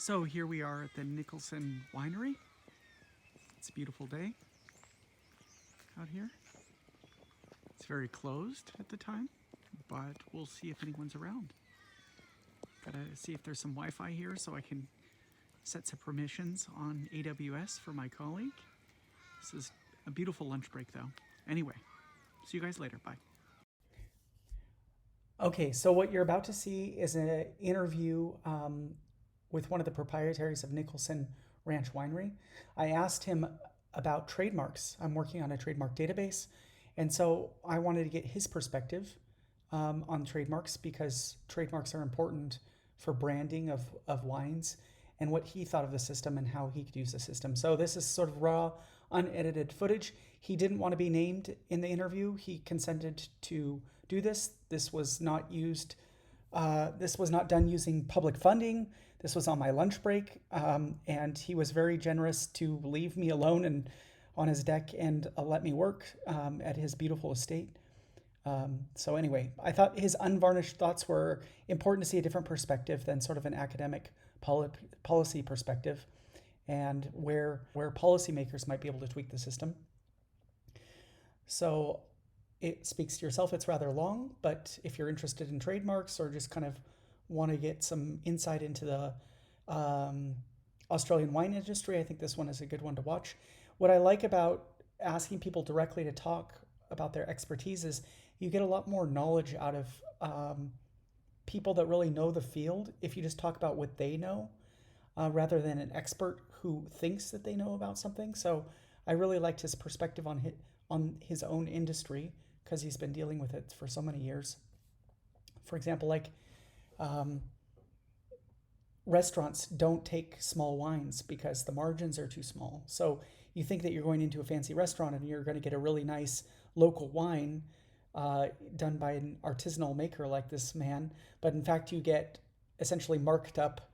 So here we are at the Nicholson Winery. It's a beautiful day out here. It's very closed at the time, but we'll see if anyone's around. Gotta see if there's some Wi-Fi here so I can set some permissions on AWS for my colleague. This is a beautiful lunch break though. Anyway, see you guys later. Bye. Okay, so what you're about to see is an interview with one of the proprietaries of Nicholson Ranch Winery. I asked him about trademarks. I'm working on a trademark database, and so I wanted to get his perspective on trademarks because trademarks are important for branding of wines and what he thought of the system and how he could use the system. So this is sort of raw, unedited footage. He didn't want to be named in the interview. He consented to do this. This was not used. This was not done using public funding. This was on my lunch break, and he was very generous to leave me alone and on his deck and let me work at his beautiful estate. So anyway, I thought his unvarnished thoughts were important to see a different perspective than sort of an academic policy perspective, and where policymakers might be able to tweak the system. So it speaks to yourself. It's rather long, but if you're interested in trademarks or just kind of want to get some insight into the Australian wine industry, I think this one is a good one to watch. What I like about asking people directly to talk about their expertise is you get a lot more knowledge out of people that really know the field if you just talk about what they know rather than an expert who thinks that they know about something. So I really liked his perspective on his own industry because he's been dealing with it for so many years. For example, like restaurants don't take small wines because the margins are too small. So you think that you're going into a fancy restaurant and you're going to get a really nice local wine done by an artisanal maker like this man, but in fact you get essentially marked up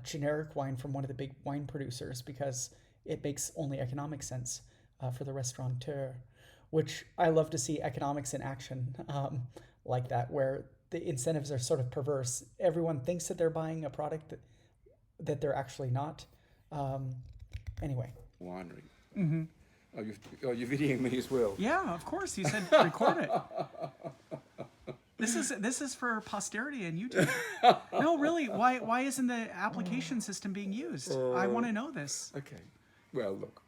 generic wine from one of the big wine producers because it makes only economic sense for the restaurateur, which I love to see economics in action like that, where the incentives are sort of perverse. Everyone thinks that they're buying a product that they're actually not. Anyway. Winery. Mm-hmm. Oh, you're videoing me as well? Yeah, of course. He said record it. This is for posterity and YouTube. No, really. Why isn't the application system being used? I want to know this. Okay. Well, look,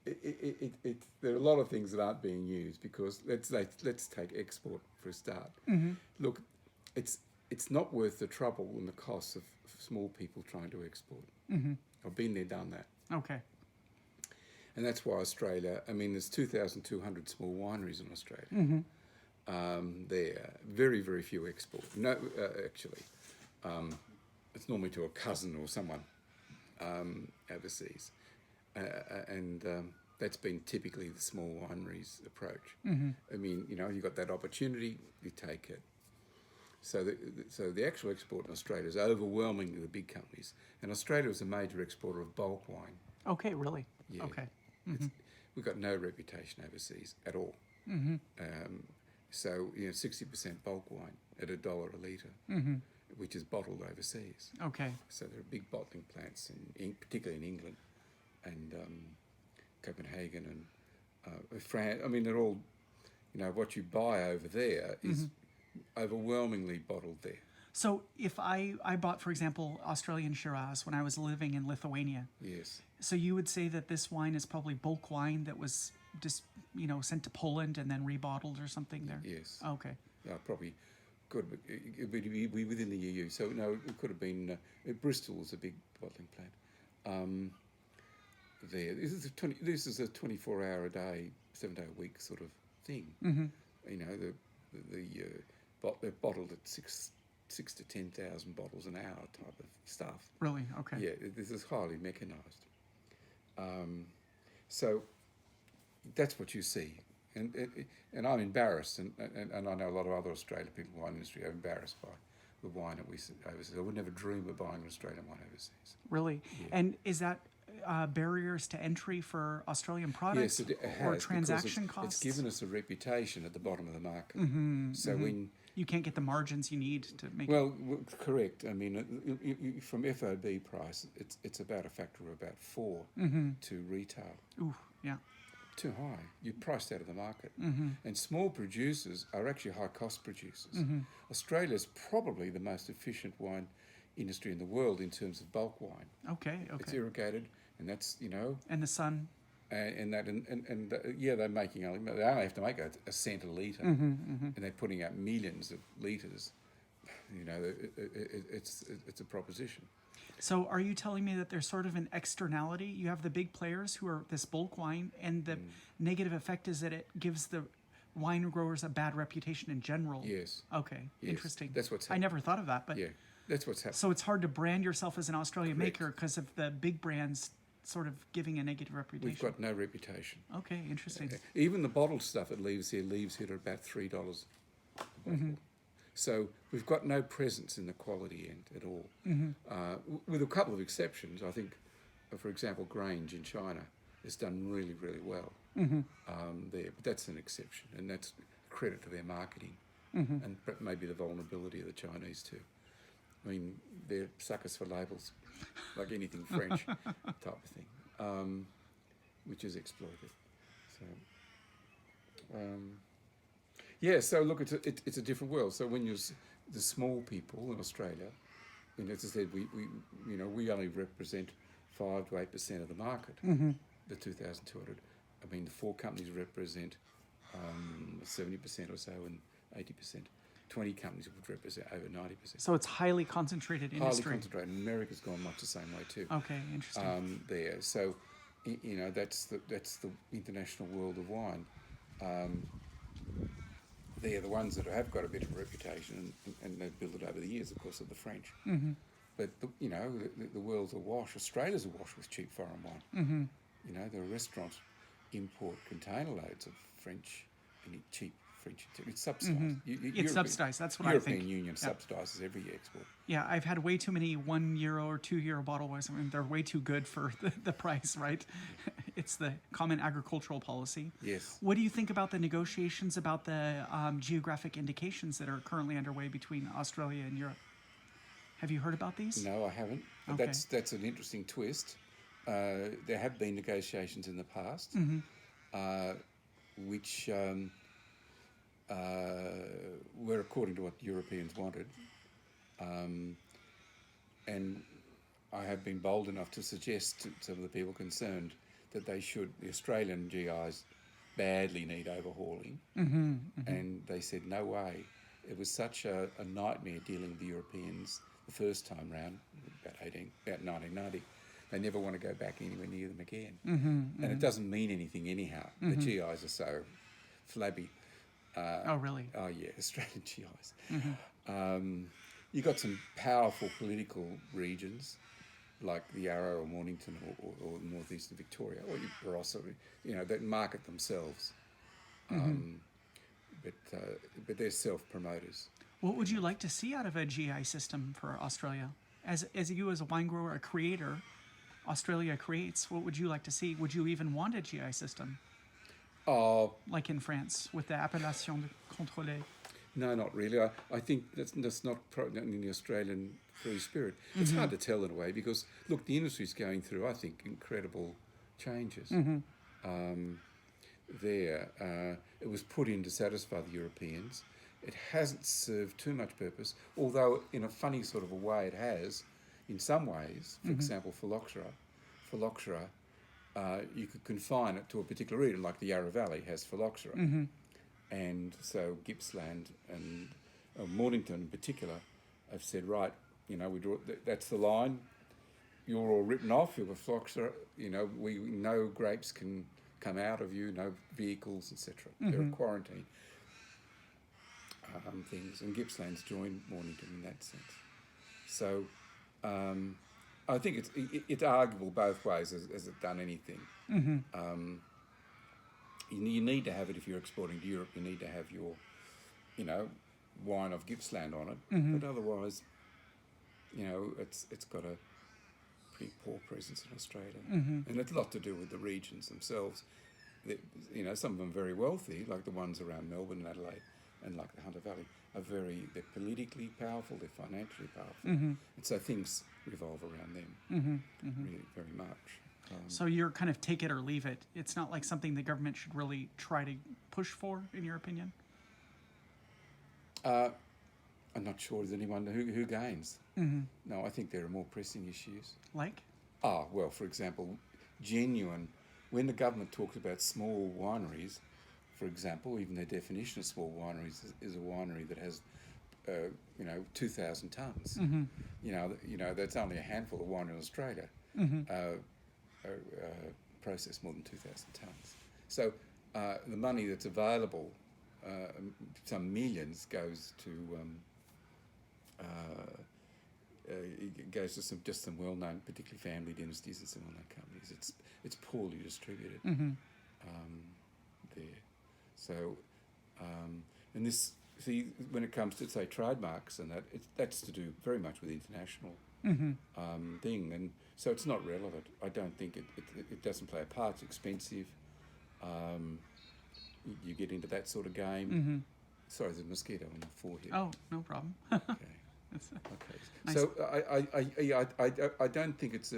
there are a lot of things that aren't being used because let's take export for a start. Mm-hmm. Look, it's not worth the trouble and the costs of small people trying to export. Mm-hmm. I've been there, done that. Okay. And that's why Australia, I mean, there's 2,200 small wineries in Australia. Mm-hmm. There are very, very few export. No, actually, it's normally to a cousin or someone overseas. And that's been typically the small wineries' approach. Mm-hmm. I mean, you've got that opportunity, you take it. So the actual export in Australia is overwhelmingly the big companies. And Australia is a major exporter of bulk wine. Okay, really? Yeah. Okay. Mm-hmm. We've got no reputation overseas at all. Mm-hmm. So 60% bulk wine at $1 a litre, mm-hmm. which is bottled overseas. Okay. So there are big bottling plants, particularly in England and Copenhagen and France. I mean, they're all, what you buy over there is mm-hmm. overwhelmingly bottled there. So if I bought, for example, Australian Shiraz when I was living in Lithuania. Yes. So you would say that this wine is probably bulk wine that was just, sent to Poland and then rebottled or something there? Yes. Okay. Probably could be within the EU. So, no, it could have been... Bristol was a big bottling plant. There. This is a 24-hour-a-day, 7-day-a-week sort of thing. Mm-hmm. They're bottled at 6 to 10,000 bottles an hour type of stuff. Really? Okay. Yeah, this is highly mechanised. So that's what you see. And I'm embarrassed, and I know a lot of other Australian people in the wine industry are embarrassed by the wine that we see overseas. I would never dream of buying an Australian wine overseas. Really? Yeah. And is that barriers to entry for Australian products? Yes, it has, or transaction costs? It's given us a reputation at the bottom of the market. Mm-hmm, so mm-hmm. You can't get the margins you need to make. Well, correct. I mean, from FOB price, it's about a factor of about 4 to retail. Ooh, yeah. Too high. You're priced out of the market. And small producers are actually high-cost producers. Australia's probably the most efficient wine industry in the world in terms of bulk wine. Okay. It's irrigated, and that's, And the sun. Yeah, they're making only, they only have to make a cent a litre, and they're putting out millions of litres. It's a proposition. So are you telling me that there's sort of an externality? You have the big players who are this bulk wine, and the negative effect is that it gives the wine growers a bad reputation in general. Yes. Okay, Yes. interesting. That's what's I happening. never thought of that, but Yeah, that's what's happening. so it's hard to brand yourself as an Australian Correct. maker because of the big brands sort of giving a negative reputation. We've got no reputation. Okay, interesting. Even the bottled stuff that leaves here at about $3 a bottle. So we've got no presence in the quality end at all. With a couple of exceptions. I think, for example, Grange in China has done really, really well there. But that's an exception, and that's credit to their marketing and maybe the vulnerability of the Chinese too. I mean, they're suckers for labels, like anything French type of thing, which is exploited. So, yeah. So look, it's a different world. So when you're the small people in Australia, and as I said, we only represent 5 to 8% of the market. The 2,200. I mean, the 4 companies represent 70% or so, and 80%. 20 companies would represent over 90%. So it's highly concentrated industry. Highly concentrated. And America's gone much the same way too. Okay, interesting. There, so that's the international world of wine. They're the ones that have got a bit of a reputation, and they've built it over the years, of course, of the French. But the world's awash. Australia's awash with cheap foreign wine. There are restaurants import container loads of French and cheap French. It's subsidised. It's subsidised. That's what European I think. Union subsidises every export. Yeah, I've had way too many €1 or €2 bottle wines. I mean, they're way too good for the price, right? It's the common agricultural policy. Yes. What do you think about the negotiations about the geographic indications that are currently underway between Australia and Europe? Have you heard about these? No, I haven't. But Okay. that's an interesting twist. There have been negotiations in the past, which were according to what Europeans wanted. And I have been bold enough to suggest to some of the people concerned that the Australian GIs badly need overhauling. And they said, no way. It was such a nightmare dealing with the Europeans the first time round, about 1990. They never want to go back anywhere near them again. And it doesn't mean anything anyhow. The GIs are so flabby. Oh, really? Oh, yeah, Australian GIs. You've got some powerful political regions like the Yarra or Mornington or northeastern Victoria, or Barossa, that market themselves. But they're self-promoters. What would you like to see out of a GI system for Australia? As you as a wine grower, a creator, Australia creates, what would you like to see? Would you even want a GI system? Like in France with the appellation contrôlée? No, not really. I think that's not in the Australian free spirit. It's hard to tell in a way because, look, the industry's going through, I think, incredible changes. It was put in to satisfy the Europeans. It hasn't served too much purpose, although in a funny sort of a way it has, in some ways. For example, phylloxera, you could confine it to a particular region, like the Yarra Valley has phylloxera. And so Gippsland and Mornington in particular have said, right, we draw, that's the line. You're all written off. You're a phylloxera. We no grapes can come out of you, no vehicles, etc. There are quarantine things, and Gippsland's joined Mornington in that sense. So I think it's arguable both ways. Has it done anything? You need to have it if you're exporting to Europe. You need to have your, wine of Gippsland on it. But otherwise, it's got a pretty poor presence in Australia, and it's a lot to do with the regions themselves. Some of them very wealthy, like the ones around Melbourne and Adelaide, and like the Hunter Valley. they're politically powerful, they're financially powerful, and so things revolve around them really very much. So you're kind of take it or leave it. It's not like something the government should really try to push for, in your opinion? I'm not sure there's anyone who gains. No, I think there are more pressing issues. Like? Well, for example, when the government talks about small wineries, for example, even their definition of small wineries is a winery that has, 2,000 tonnes. That's only a handful of wine in Australia. Process more than 2,000 tonnes. So the money that's available, some millions, goes to some well-known, particularly family dynasties and some well-known companies. It's poorly distributed there. So, and this, see, when it comes to, say, trademarks and that's to do very much with international thing, and so it's not relevant. I don't think it doesn't play a part. It's expensive. You get into that sort of game. Sorry, there's a mosquito on your forehead. Oh, no problem. Okay. Okay. Nice. So I don't think it's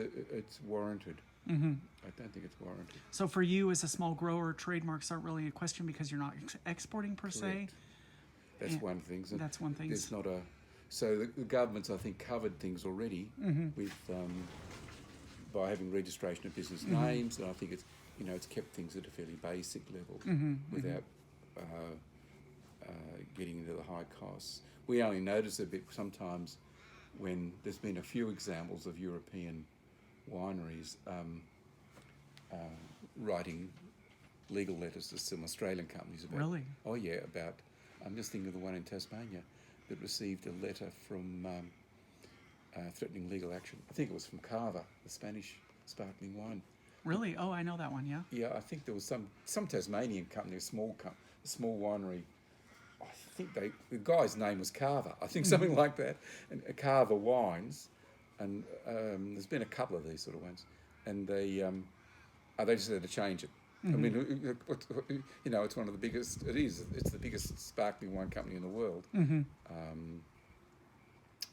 warranted. I don't think it's warranted. So for you as a small grower, trademarks aren't really a question because you're not exporting per se. That's one thing. So that's one thing. There's not a. So the government's, I think, covered things already with by having registration of business names, and I think it's kept things at a fairly basic level without getting into the high costs. We only notice a bit sometimes when there's been a few examples of European wineries writing legal letters to some Australian companies about. Really? Oh yeah, about. I'm just thinking of the one in Tasmania that received a letter from threatening legal action. I think it was from Cava, the Spanish sparkling wine. Really? Oh, I know that one. Yeah. Yeah, I think there was some Tasmanian company, a small winery. I think the guy's name was Carver. I think something like that. And Carver Wines, and there's been a couple of these sort of ones, and they just had to change it. I mean, it's one of the biggest. It's the biggest sparkling wine company in the world.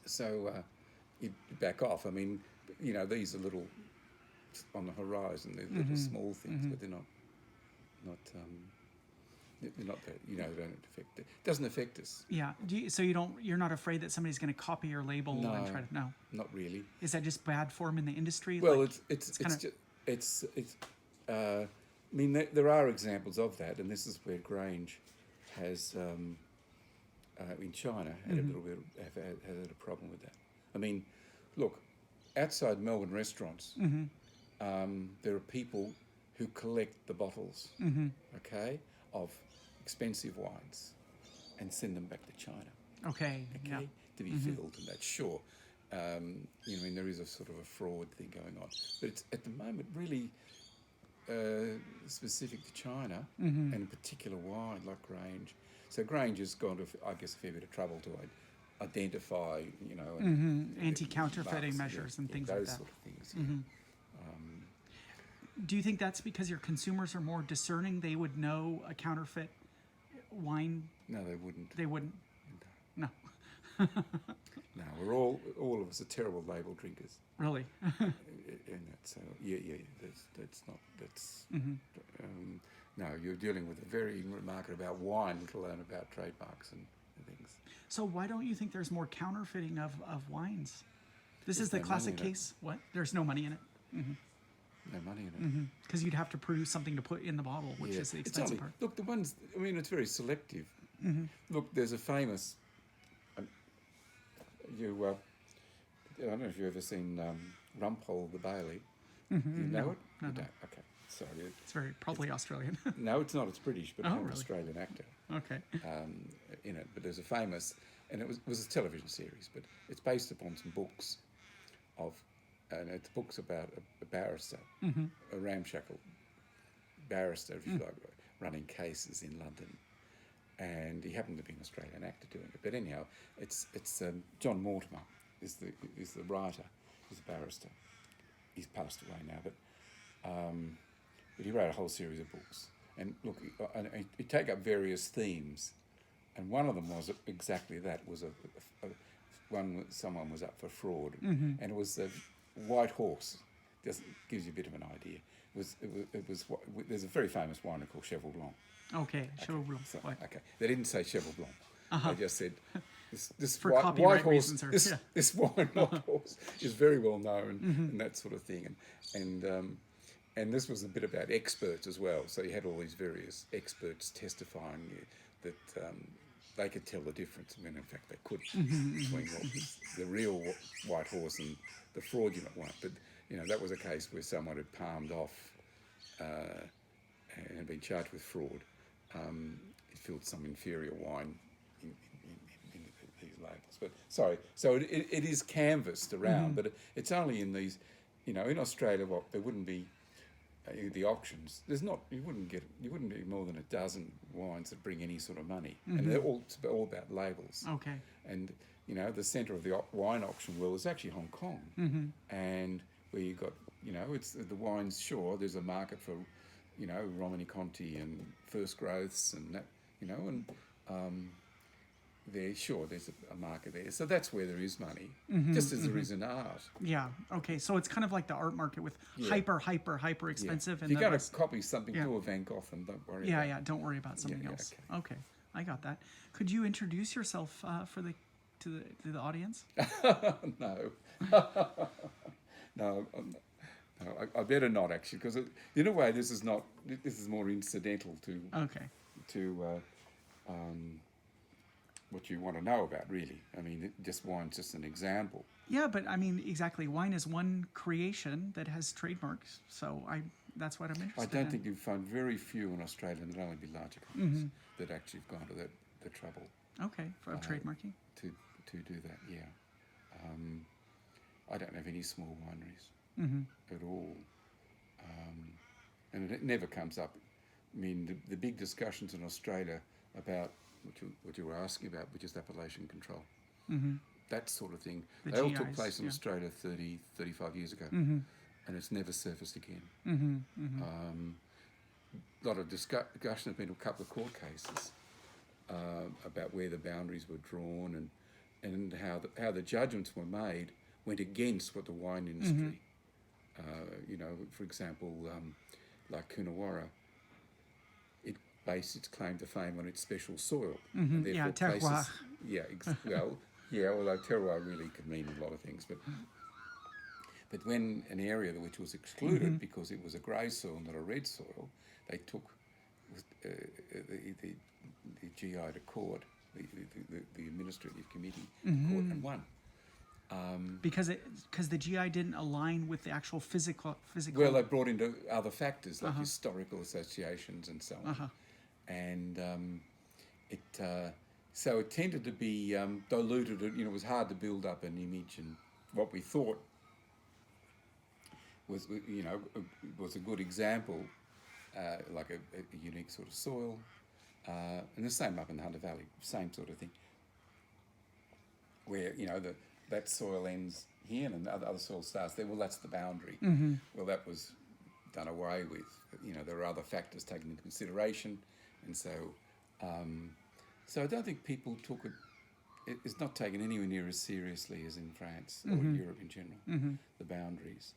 So you back off. I mean, these are little on the horizon. They're little small things, but they're not. They're not that. They don't affect it. Doesn't affect us. Yeah. You're not afraid that somebody's going to copy your label and try to? No. Not really. Is that just bad form in the industry? Well, I mean, there are examples of that, and this is where Grange has, in China, had had a problem with that. I mean, look, outside Melbourne restaurants, there are people who collect the bottles, okay, of expensive wines, and send them back to China. Okay. Yeah. To be filled, and that's sure. I mean, there is a sort of a fraud thing going on, but it's at the moment really. Specific to China and a particular wine like Grange. So Grange has gone to, I guess, a fair bit of trouble to identify, anti-counterfeiting measures and things like that. Those sort of things. Do you think that's because your consumers are more discerning? They would know a counterfeit wine? No, they wouldn't. They wouldn't? No. No, we're all of us are terrible label drinkers. Really? And that's no, you're dealing with a very market about wine, let alone about trademarks and things. So why don't you think there's more counterfeiting of wines? There's is the classic case. What? There's no money in it. No money in it. Because you'd have to produce something to put in the bottle, which is the expensive part. Look, the ones. I mean, it's very selective. Look, there's a famous. I don't know if you've ever seen Rumpole the Bailey. You know it? No. You don't? Okay. Sorry. It's probably Australian. No, it's not. It's British, but an really? Australian actor. Okay. In it, but there's a famous, and it was a television series, but it's based upon some books and it's books about a barrister, a ramshackle barrister, if you like, running cases in London. And he happened to be an Australian actor doing it. But anyhow, it's John Mortimer is the writer, he's a barrister. He's passed away now, but he wrote a whole series of books. And look, he take up various themes and one of them was exactly that. Was someone was up for fraud, and it was the White Horse. Just gives you a bit of an idea. There's a very famous winery called Cheval Blanc. Okay, Cheval Blanc. So, okay, they didn't say Cheval Blanc. They just said this For white copyright horse. reasons, This wine white horse is very well known and that sort of thing. And this was a bit about experts as well. So you had all these various experts testifying that they could tell the difference when in fact they couldn't between what was the real white horse and the fraudulent one. But that was a case where someone had palmed off and had been charged with fraud. It filled some inferior wine in these labels. But sorry, so it is canvassed around, but it's only in these, in Australia, there wouldn't be the auctions. You wouldn't be more than a dozen wines that bring any sort of money, and they're all about labels. Okay. And the centre of the wine auction world is actually Hong Kong, and where you got it's the wines. Sure, there's a market for Romani Conti and first growths and that there's a market there. So that's where there is money, just as there is in art. Yeah. Okay. So it's kind of like the art market with hyper expensive. If you're going to copy something, do a Van Gogh and don't worry. Don't worry about something else. Okay. I got that. Could you introduce yourself to the audience? No. No. I better not actually, because in a way this is more incidental to what you want to know about, really. I mean, wine's just an example. Yeah, but I mean, exactly. Wine is one creation that has trademarks, so that's what I'm interested in. I don't think you'd find very few in Australia, and there'll only be larger companies that actually have gone to the trouble. Okay, of trademarking. To do that, yeah. I don't have any small wineries at all, and it never comes up. I mean, the big discussions in Australia about what you were asking about, which is appellation control, that sort of thing. They all took place in Australia 30, 35 years ago, and it's never surfaced again. A lot of discussion. There's been a couple of court cases about where the boundaries were drawn and how the judgments were made went against what the wine industry, for example, like Coonawarra, it based its claim to fame on its special soil. And therefore terroir. Although terroir really could mean a lot of things, but when an area which was excluded because it was a grey soil, not a red soil, they took the GI to court, the administrative committee to court, and won. Because the GI didn't align with the actual physical. Well, they brought into other factors like historical associations and so on, and so it tended to be diluted. It was hard to build up an image, and what we thought was a good example, like a unique sort of soil, and the same up in the Hunter Valley, same sort of thing, where that soil ends here and the other soil starts there. Well, that's the boundary. Well, that was done away with. There are other factors taken into consideration, and so I don't think people took it. It's not taken anywhere near as seriously as in France or in Europe in general. The boundaries.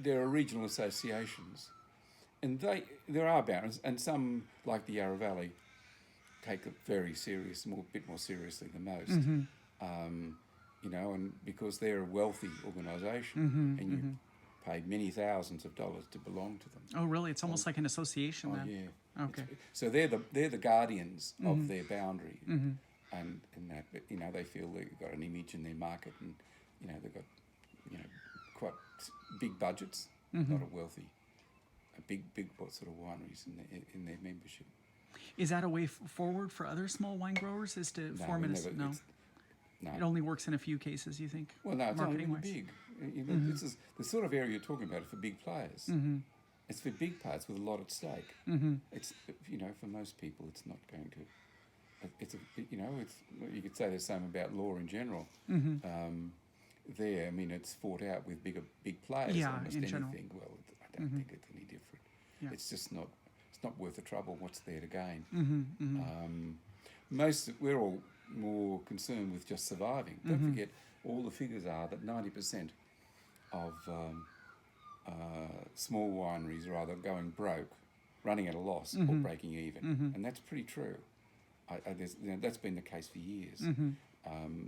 There are regional associations, and there are boundaries, and some, like the Yarra Valley, take it very serious, bit more seriously than most. And because they're a wealthy organisation, and you paid many thousands of dollars to belong to them. Oh, really? It's almost like an association then. Yeah. Okay. So they're the guardians of their boundary, and that they feel they've got an image in their market, and they've got quite big budgets, not a big sort of wineries in their membership. Is that a way forward for other small wine growers? Is to form it? No. It only works in a few cases, you think? Well, no, it's only big. This is the sort of area you're talking about for big players. It's for big players with a lot at stake. It's for most people, it's not going to. It's you could say the same about law in general. It's fought out with big players. Yeah, almost in anything. general. Well, I don't think it's any different. Yeah. It's just not it's not worth the trouble. What's there to gain? Mm-hmm. We're all more concerned with just surviving. Don't forget, all the figures are that 90% of small wineries are either going broke, running at a loss, or breaking even, and that's pretty true. That's been the case for years.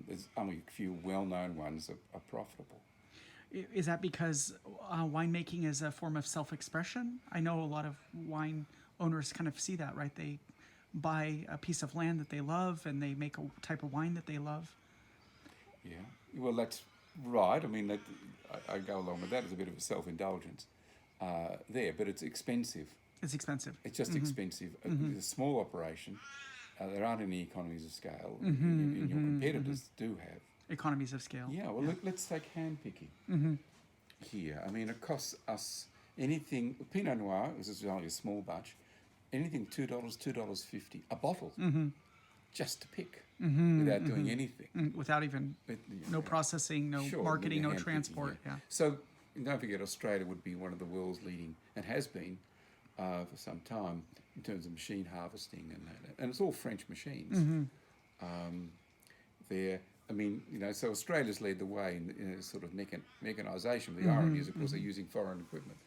There's only a few well-known ones are profitable. Is that because winemaking is a form of self-expression? I know a lot of wine owners kind of see that, right? They buy a piece of land that they love and they make a type of wine that they love. Yeah, well, that's right. I mean, I go along with that as a bit of a self-indulgence there, but it's expensive. It's expensive. It's just expensive. It's a small operation. There aren't any economies of scale, and your competitors do have. Economies of scale. Yeah, well, let's take hand picking here. I mean, it costs us anything. Pinot Noir, this is only a small batch, anything $2, $2.50 a bottle, just to pick without doing anything. Without even no processing, no marketing, no transport. Yeah. So don't forget, Australia would be one of the world's leading, and has been for some time, in terms of machine harvesting and that. And it's all French machines. I mean, so Australia's led the way in a sort of mechanisation. The irony is, of course, they're using foreign equipment.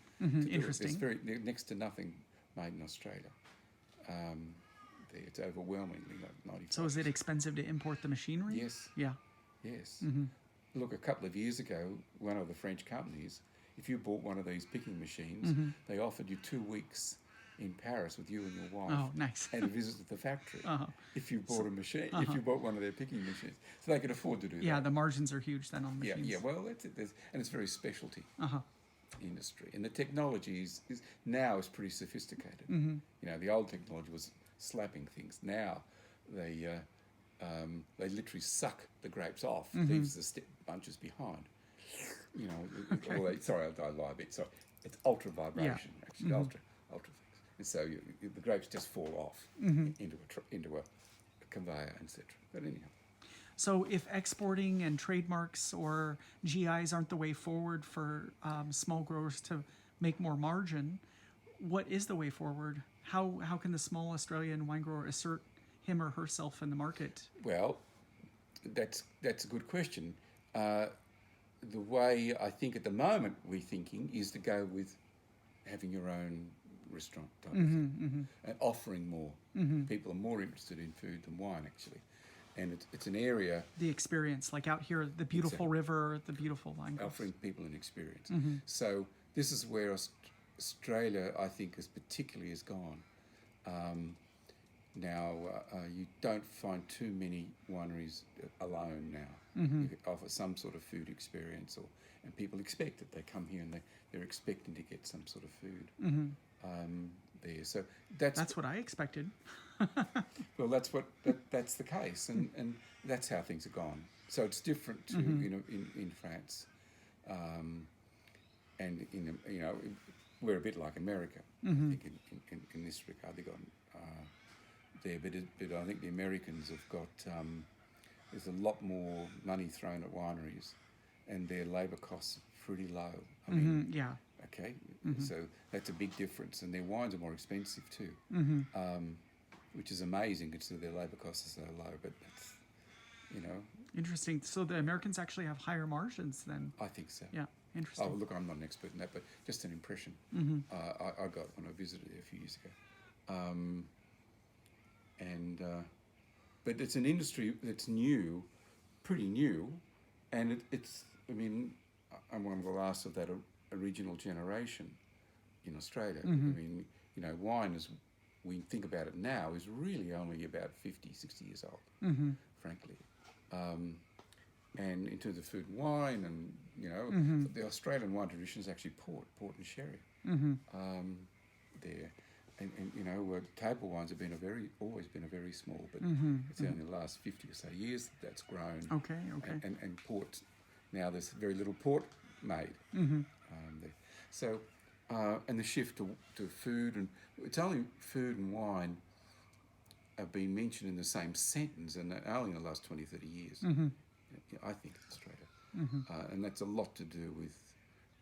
Interesting. There's next to nothing made in Australia. It's overwhelmingly 95%. So is it expensive to import the machinery? Yes. Yeah. Yes. Look, a couple of years ago, one of the French companies, if you bought one of these picking machines, they offered you 2 weeks in Paris with you and your wife. Oh, nice. And a visit to the factory. If you bought a machine, if you bought one of their picking machines. So they could afford to do that. Yeah, the margins are huge then on machines. Yeah, well, and it's very specialty industry. And the technology is pretty sophisticated. The old technology was slapping things. Now they literally suck the grapes off, leaves the bunches behind. Sorry, I lie a bit. Sorry, it's ultra vibration, actually, ultra things. And so the grapes just fall off into a conveyor, etc. But anyhow. So if exporting and trademarks or GIs aren't the way forward for small growers to make more margin, what is the way forward? How can the small Australian wine grower assert him or herself in the market? Well, that's a good question. The way I think at the moment we're thinking is to go with having your own restaurant type of thing, and offering more. People are more interested in food than wine, actually. And it's an area... The experience, like out here, the beautiful river, the beautiful wine groves. Offering people an experience. So this is where Australia, I think, has gone. Now, you don't find too many wineries alone now. You could offer some sort of food experience, and people expect it. They come here and they're expecting to get some sort of food there. So that's what I expected. Well, that's the case, and that's how things have gone. So it's different to in France, and we're a bit like America. I think in this regard, they've got there, but I think the Americans have got there's a lot more money thrown at wineries, and their labour costs are pretty low. I mean, okay, so that's a big difference, and their wines are more expensive too. Which is amazing considering their labour costs are so low, but that's, Interesting. So the Americans actually have higher margins then? I think so. Yeah, interesting. Oh, look, I'm not an expert in that, but just an impression I got when I visited there a few years ago. But it's an industry that's pretty new, and I'm one of the last of that original generation in Australia. I mean, wine is... we think about it now, is really only about 50, 60 years old, frankly. And in terms of food and wine, and, the Australian wine tradition is actually port and sherry there. And table wines have always been a very small, but it's only the last 50 or so years that's grown. Okay. And port, now there's very little port made there. So, and the shift to food, and it's only food and wine have been mentioned in the same sentence, and only in the last 20, 30 years, I think, in Australia. And that's a lot to do with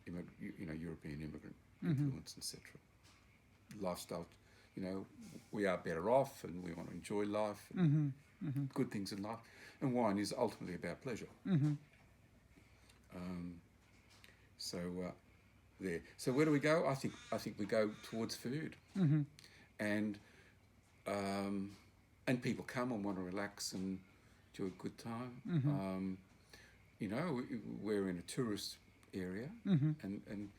European immigrant influence, etc. Lifestyle you know, we are better off and we want to enjoy life and good things in life. And wine is ultimately about pleasure. So there. So where do we go? I think we go towards food, and people come and want to relax and do a good time. You know, we're in a tourist area, and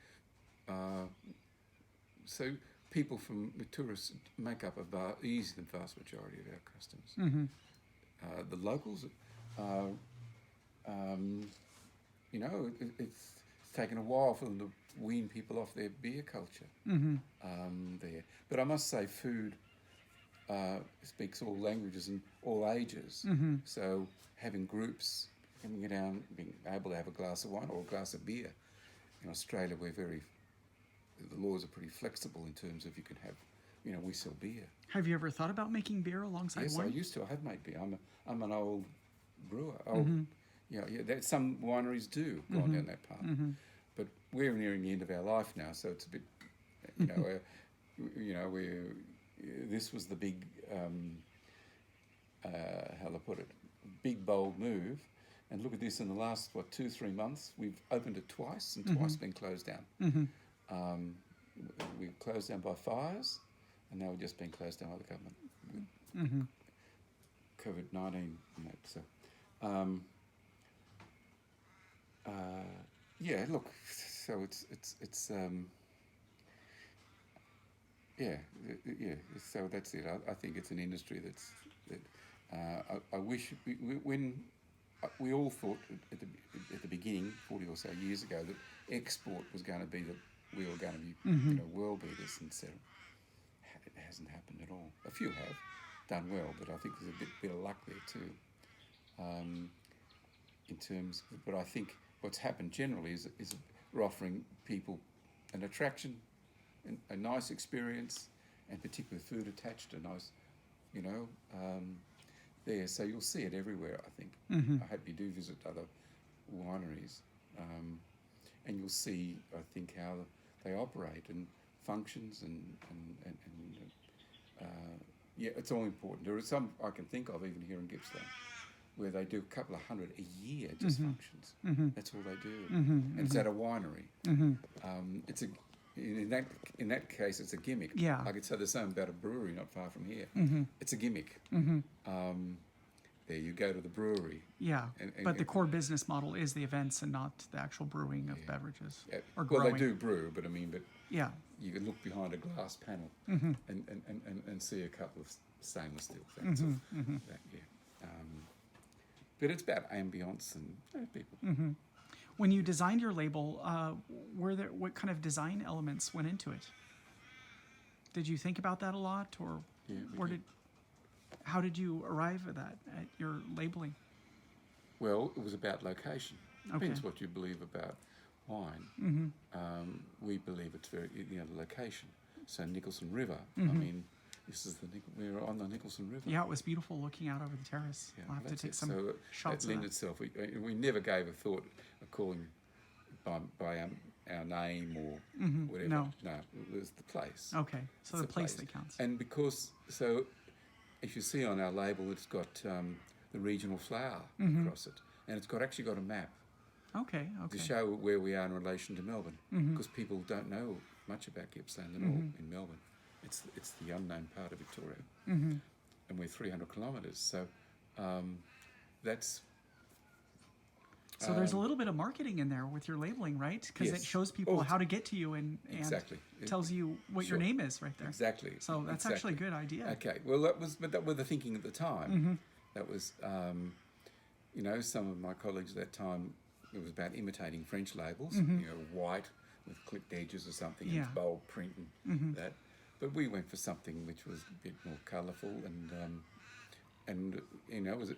so people from the tourists make up easily the vast majority of our customers. The locals, you know, it's taken a while for them to wean people off their beer culture there. But I must say, food speaks all languages and all ages. So having groups, coming down, being able to have a glass of wine or a glass of beer. In Australia, the laws are pretty flexible in terms of you can have, you know, we sell beer. Have you ever thought about making beer alongside Yes, wine? I used to. I have made beer. I'm an old brewer. That some wineries do go on down that path. But we're nearing the end of our life now, so it's a bit, you know, this was the big, how do I put it, big bold move. And look at this, in the last, 2-3 months, we've opened it twice and twice been closed down. We were closed down by fires, and now we've just been closed down by the government with COVID-19 and that. So, yeah, look, so it's so that's it. I think it's an industry I wish when we all thought at the beginning, 40 or so years ago, that export was going to be we were going to be you know, world beaters, and so it hasn't happened at all. A few have done well, but I think there's a bit of luck there too. In terms, but I think what's happened generally is we're offering people an attraction, a nice experience, and particularly food attached, a nice, you know, there. So you'll see it everywhere, I think. I hope you do visit other wineries, and you'll see, I think, how they operate and functions, and yeah, it's all important. There are some I can think of, even here in Gippsland, where they do a couple of hundred a year just functions. That's all they do, and it's at a winery. It's a in that case, it's a gimmick. Yeah. I could say the same about a brewery not far from here. It's a gimmick. There you go to the brewery. Yeah, but the core business model is the events and not the actual brewing of beverages or well, growing. they do brew, but I mean, Yeah. you can look behind a glass panel and see a couple of stainless steel things. That, yeah. But it's about ambience and people. When you designed your label, what kind of design elements went into it? Did you think about that a lot, or how did you arrive at that, at your labeling? Well, it was about location. Okay. Depends what you believe about wine. We believe it's the location. So Nicholson River. I mean, we're on the Nicholson River. Yeah, it was beautiful looking out over the terrace. Yeah, I'll have to take some so shots that of lent that. itself. We never gave a thought of calling by our name or whatever. No, it was the place. okay, so It's the place that counts. And if you see on our label, it's got the regional flower across it, and it's actually got a map Okay. to show where we are in relation to Melbourne, because people don't know much about Gippsland at all in Melbourne. It's the unknown part of Victoria, and we're 300 kilometres. So that's. So there's a little bit of marketing in there with your labeling, right? Because it Yes. shows people how to get to you and Exactly. tells you what your Sure. name is right there. Exactly. So that's actually a good idea. Okay. Well, that was the thinking at the time. That was, some of my colleagues at that time, it was about imitating French labels, white with clipped edges or something, Yeah. and bold print and that. But we went for something which was a bit more colourful it was.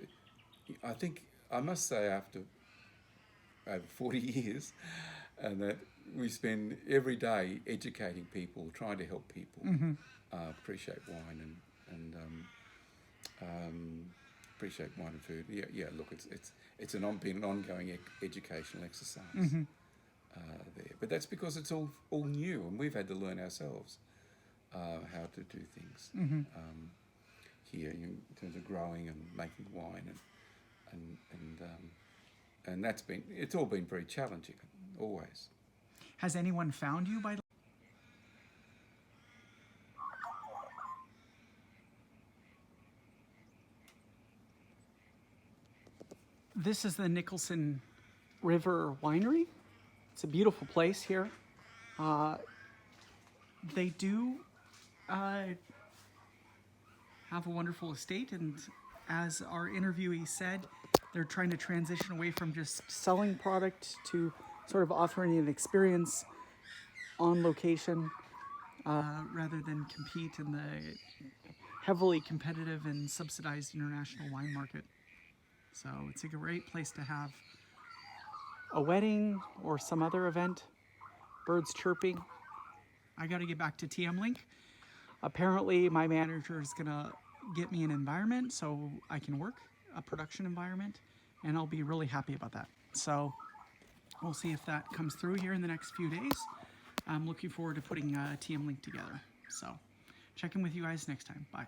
I think I must say, after over 40 years, and that we spend every day educating people, trying to help people appreciate wine and appreciate wine and food. Yeah. Look, it's been an ongoing educational exercise there, but that's because it's all new, and we've had to learn ourselves. how to do things here in terms of growing and making wine, and it's all been very challenging, always. Has anyone found you by the This is the Nicholson River Winery. It's a beautiful place here. They do have a wonderful estate, and as our interviewee said, they're trying to transition away from just selling product to sort of offering an experience on location rather than compete in the heavily competitive and subsidized international wine market. So it's a great place to have a wedding or some other event. Birds chirping. I got to get back to TM Link. Apparently, my manager is going to get me an environment so I can work, a production environment, and I'll be really happy about that. So we'll see if that comes through here in the next few days. I'm looking forward to putting TM Link together. So check in with you guys next time. Bye.